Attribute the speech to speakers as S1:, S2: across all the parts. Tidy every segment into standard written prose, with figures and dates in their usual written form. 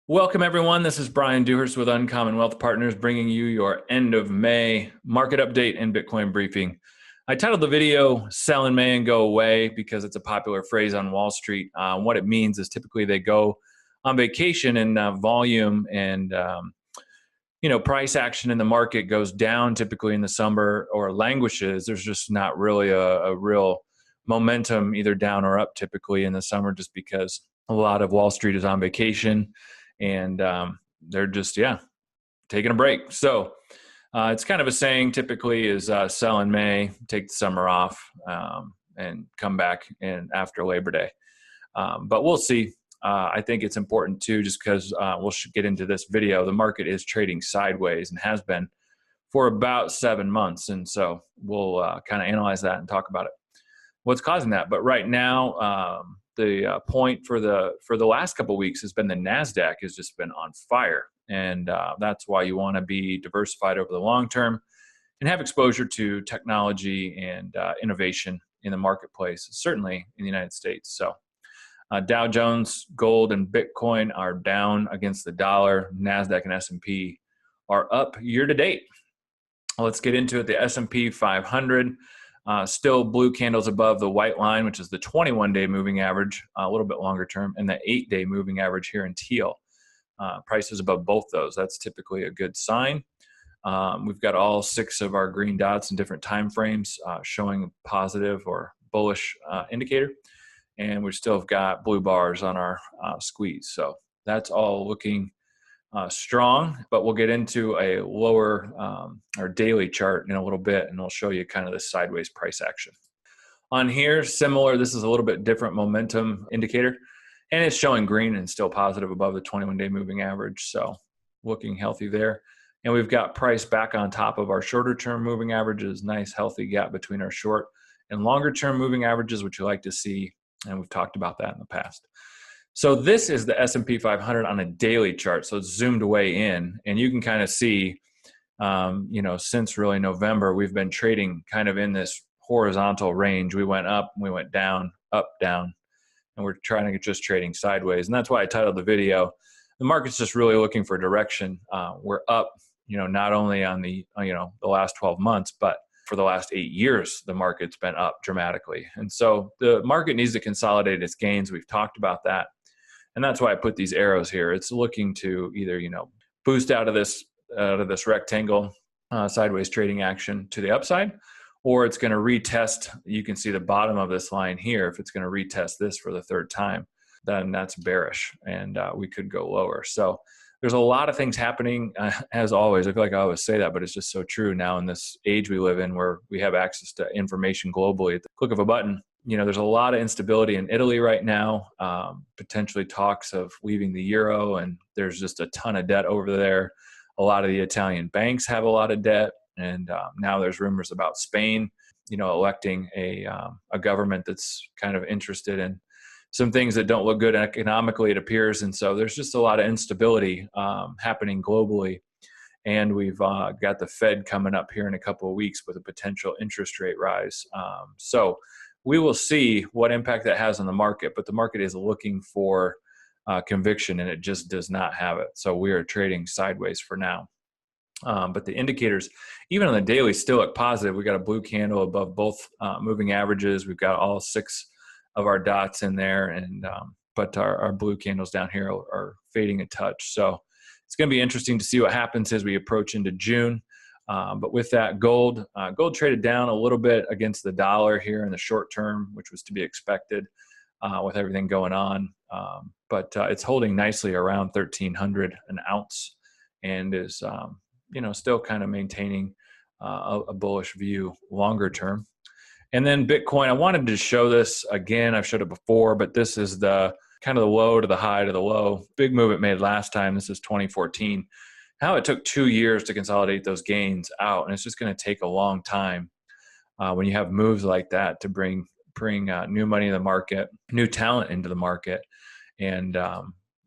S1: Welcome, everyone. This is Brian Dewhurst with Uncommon Wealth Partners, bringing you your end of May market update and Bitcoin briefing. I titled the video "Sell in May and Go Away" because it's a popular phrase on Wall Street. What it means is typically they go on vacation and volume and price action in the market goes down typically in the summer or languishes. There's just not really a real momentum either down or up typically in the summer, just because a lot of Wall Street is on vacation and they're just taking a break. So it's kind of a saying typically is sell in May, take the summer off, and come back in after Labor Day. But we'll see. I think it's important too, just because we'll get into this video. The market is trading sideways and has been for about 7 months, and so we'll kind of analyze that and talk about it. What's causing that? But right now, the point for the last couple of weeks has been the Nasdaq has just been on fire, and that's why you want to be diversified over the long term and have exposure to technology and innovation in the marketplace, certainly in the United States. So Dow Jones, gold, and Bitcoin are down against the dollar. Nasdaq and S&P are up year to date. Let's get into it. The S&P 500. Still blue candles above the white line, which is the 21-day moving average, a little bit longer term, and the 8-day moving average here in teal. Prices above both those. That's typically a good sign. We've got all 6 of our green dots in different time frames showing a positive or bullish indicator. And we still have got blue bars on our squeeze. So that's all looking strong, but we'll get into a lower or daily chart in a little bit, and I'll show you kind of the sideways price action. On here, similar, this is a little bit different momentum indicator, and it's showing green and still positive above the 21-day moving average, so looking healthy there. And we've got price back on top of our shorter term moving averages, nice healthy gap between our short and longer term moving averages, which you like to see, and we've talked about that in the past. So this is the S&P 500 on a daily chart. So it's zoomed way in, and you can kind of see, since really November, we've been trading kind of in this horizontal range. We went up, we went down, up, down, and we're trying to get just trading sideways. And that's why I titled the video, the market's just really looking for direction. We're up, not only on the last 12 months, but for the last 8 years, the market's been up dramatically. And so the market needs to consolidate its gains. We've talked about that. And that's why I put these arrows here. It's looking to either, boost out of this rectangle sideways trading action to the upside, or it's going to retest. You can see the bottom of this line here. If it's going to retest this for the 3rd time, then that's bearish, and we could go lower. So there's a lot of things happening, as always. I feel like I always say that, but it's just so true now in this age we live in, where we have access to information globally at the click of a button. There's a lot of instability in Italy right now, potentially talks of leaving the euro, and there's just a ton of debt over there. A lot of the Italian banks have a lot of debt, and now there's rumors about Spain, electing a government that's kind of interested in some things that don't look good economically, it appears. And so there's just a lot of instability happening globally. And we've got the Fed coming up here in a couple of weeks with a potential interest rate rise. So we will see what impact that has on the market, but the market is looking for conviction, and it just does not have it. So we are trading sideways for now. But the indicators, even on the daily, still look positive. We got a blue candle above both moving averages. We've got all 6 of our dots in there, and but our blue candles down here are fading a touch. So it's going to be interesting to see what happens as we approach into June. But with that, gold traded down a little bit against the dollar here in the short term, which was to be expected with everything going on. But it's holding nicely around 1,300 an ounce, and is still kind of maintaining a bullish view longer term. And then Bitcoin, I wanted to show this again. I've showed it before, but this is the kind of the low to the high to the low. Big move it made last time. This is 2014. How it took 2 years to consolidate those gains out, and it's just going to take a long time when you have moves like that to bring new money in the market, new talent into the market. And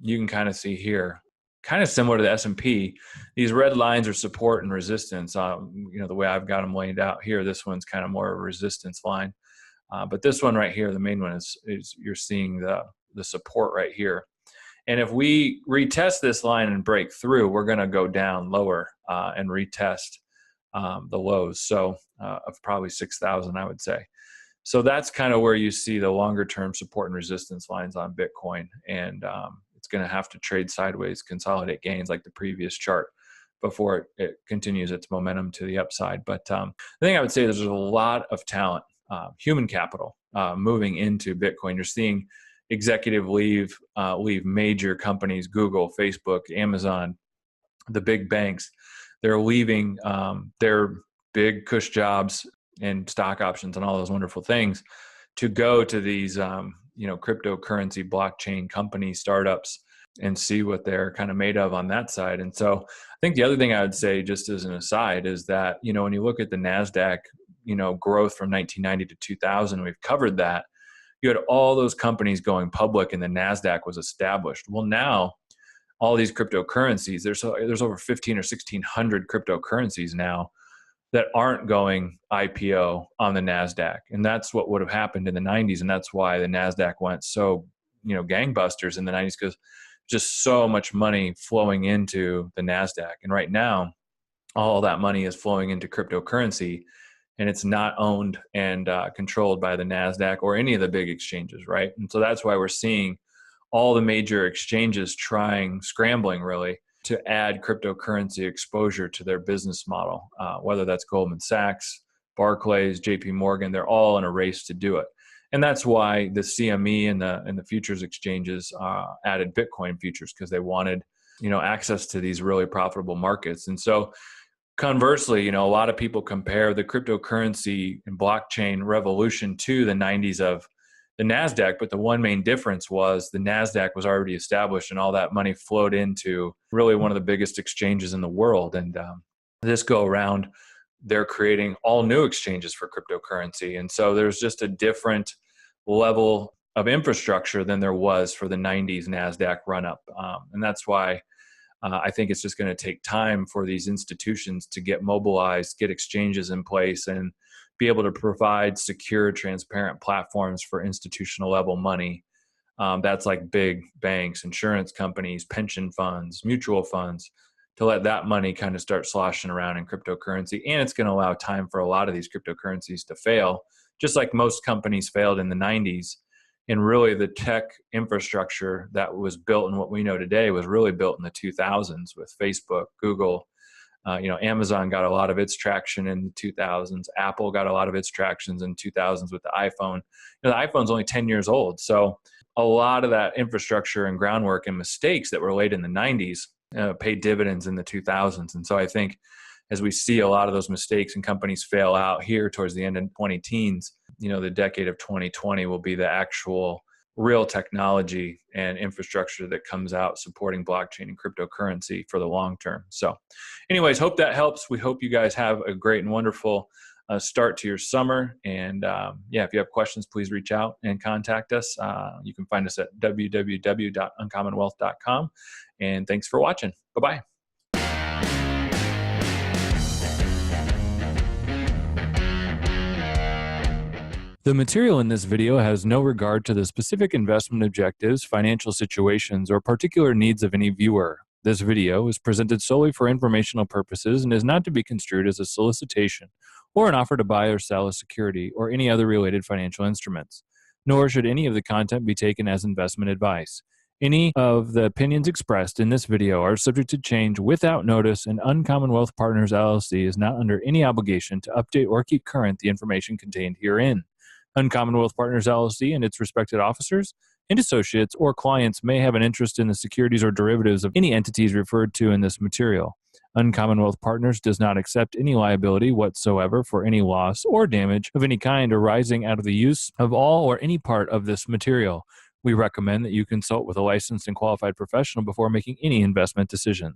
S1: you can kind of see here, kind of similar to the S&P, these red lines are support and resistance. The way I've got them laid out here, this one's kind of more of a resistance line. But this one right here, the main one is you're seeing the support right here. And if we retest this line and break through, we're going to go down lower and retest the lows. So of probably 6,000, I would say. So that's kind of where you see the longer term support and resistance lines on Bitcoin. And it's going to have to trade sideways, consolidate gains like the previous chart before it continues its momentum to the upside. But the thing I would say is there's a lot of talent, human capital moving into Bitcoin. You're seeing executive leave major companies, Google, Facebook, Amazon, the big banks. They're leaving their big cush jobs and stock options and all those wonderful things to go to these cryptocurrency blockchain company startups and see what they're kind of made of on that side. And so I think the other thing I would say, just as an aside, is that, when you look at the NASDAQ, growth from 1990 to 2000, we've covered that. You had all those companies going public and the NASDAQ was established. Well, now all these cryptocurrencies, there's over 15 or 1600 cryptocurrencies now that aren't going IPO on the NASDAQ. And that's what would have happened in the 90s. And that's why the NASDAQ went so, gangbusters in the 90s, because just so much money flowing into the NASDAQ. And right now, all that money is flowing into cryptocurrency, and it's not owned and controlled by the NASDAQ or any of the big exchanges, right? And so that's why we're seeing all the major exchanges scrambling really to add cryptocurrency exposure to their business model, whether that's Goldman Sachs, Barclays, JP Morgan. They're all in a race to do it. And that's why the CME and the futures exchanges added Bitcoin futures, because they wanted, access to these really profitable markets. And so conversely, a lot of people compare the cryptocurrency and blockchain revolution to the 90s of the NASDAQ, but the one main difference was the NASDAQ was already established and all that money flowed into really one of the biggest exchanges in the world. And this go around, they're creating all new exchanges for cryptocurrency. And so there's just a different level of infrastructure than there was for the 90s NASDAQ run-up. And that's why I think it's just going to take time for these institutions to get mobilized, get exchanges in place, and be able to provide secure, transparent platforms for institutional level money. That's like big banks, insurance companies, pension funds, mutual funds, to let that money kind of start sloshing around in cryptocurrency. And it's going to allow time for a lot of these cryptocurrencies to fail, just like most companies failed in the 90s. And really the tech infrastructure that was built in what we know today was really built in the 2000s with Facebook, Google. Amazon got a lot of its traction in the 2000s. Apple got a lot of its tractions in 2000s with the iPhone. The iPhone's only 10 years old. So a lot of that infrastructure and groundwork and mistakes that were laid in the 90s paid dividends in the 2000s. And so I think as we see a lot of those mistakes and companies fail out here towards the end of 2010s, the decade of 2020 will be the actual real technology and infrastructure that comes out supporting blockchain and cryptocurrency for the long term. So anyways, hope that helps. We hope you guys have a great and wonderful start to your summer. And if you have questions, please reach out and contact us. You can find us at www.uncommonwealth.com. And thanks for watching. Bye-bye. The material in this video has no regard to the specific investment objectives, financial situations, or particular needs of any viewer. This video is presented solely for informational purposes and is not to be construed as a solicitation or an offer to buy or sell a security or any other related financial instruments. Nor should any of the content be taken as investment advice. Any of the opinions expressed in this video are subject to change without notice, and Uncommon Wealth Partners LLC is not under any obligation to update or keep current the information contained herein. Uncommon Wealth Partners LLC and its respected officers and associates or clients may have an interest in the securities or derivatives of any entities referred to in this material. Uncommon Wealth Partners does not accept any liability whatsoever for any loss or damage of any kind arising out of the use of all or any part of this material. We recommend that you consult with a licensed and qualified professional before making any investment decision.